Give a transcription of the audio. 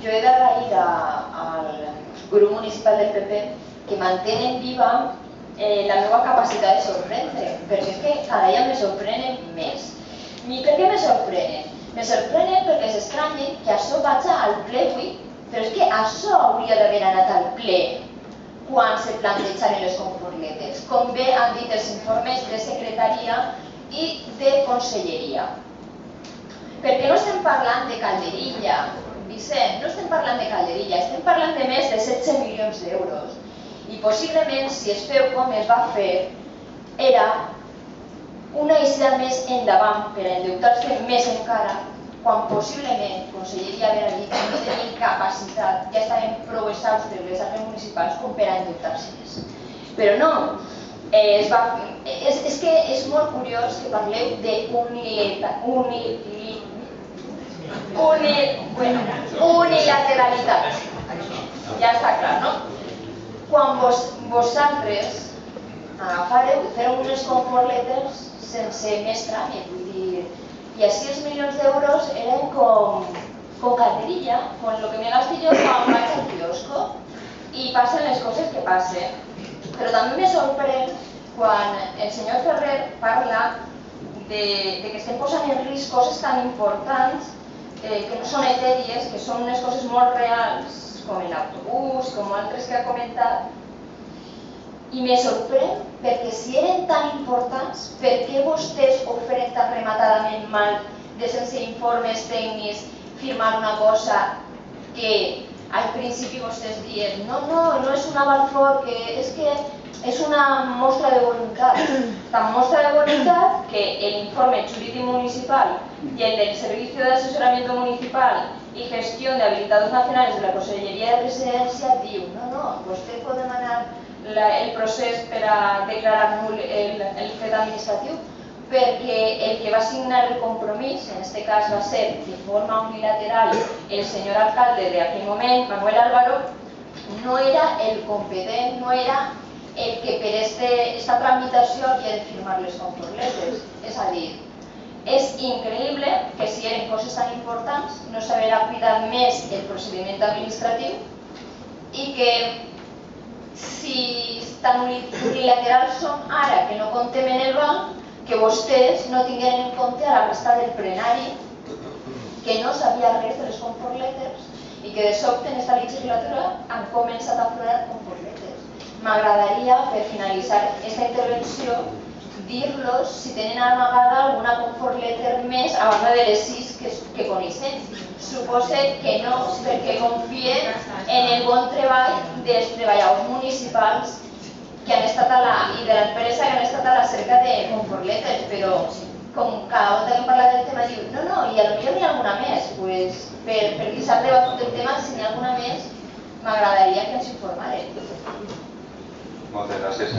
Jo he d'agrair al grup municipal del PP que mantenen viva la meva capacitat de sorprendre, perquè és que cada dia me sorprenen més. I per què me sorprenen? Me sorprenen perquè s'estranyen que això vaig al ple avui, però és que això hauria d'haver anat al ple quan se plantejaven les conforletes, com bé han dit els informes de secretaria i de conselleria. Perquè no estem parlant de calderilla, Vicent, no estem parlant de calderilla, estem parlant de més de 16 milions d'euros. I possiblement, si es feu com es va fer, era una eixida més endavant per a endeutar-se més encara, quan possiblement Conselleria haver dit que no tenim capacitat, ja estaven prou exhaustes les arques municipals com per a endeutar-se més. Però no, és que és molt curiós que parleu d'unilateralitat. Ja està clar, no? Quan vosaltres agafareu i feu unes conforletes sense més tràmit, vull dir, i així els milions d'euros eren com calderilla, com el que me gasto jo quan vaig al quiosco, i passen les coses que passen. Però també me sorprèn quan el senyor Ferrer parla de que estem posant en risc coses tan importants que no són etèries, que són unes coses molt reals, com l'autobús, com altres que ha comentat, i me sorprèn perquè si eren tan importants, per què vostès ho feren tan rematadament mal de sense informes tècnics firmar una cosa que al principi vostès diuen no és un aval fort, és que és una mostra de voluntat. Tan mostra de voluntat que l'informe jurídic municipal y el del Servicio de Asesoramiento Municipal y Gestión de Habilitados Nacionales de la Conselleria de Presidència diu no, vostè pot demanar el procés per a declarar nul el fet administratiu perquè el que va signar el compromís, en aquest cas va ser de forma unilateral el senyor alcalde d'aquell moment, Manuel Álvaro, no era el competent, no era el que per esta tramitació havia de firmar les conforletes. És a dir, és increïble que si eren coses tan importants no s'haguera cuidat més el procediment administratiu i que si tan unilaterals són ara que no comptem en el banc, que vostès no tingueren en compte a la resta del plenari que no sabia res de les conforletes i que de sobte en esta legislatura han començat a aflorar conforletes. M'agradaria, per finalitzar aquesta intervenció, dir-los si tenen amagada alguna conforleter més a banda de les 6 que coneixem. Supose que no, perquè confien en el bon treball dels treballadors municipals i de l'empresa que han estat a la cerca de conforletes, però com cada volta que hem parlat del tema diu no, i potser n'hi ha alguna més, per qui s'ha debatut el tema, si n'hi ha alguna més, m'agradaria que ens informaren. Moltes gràcies.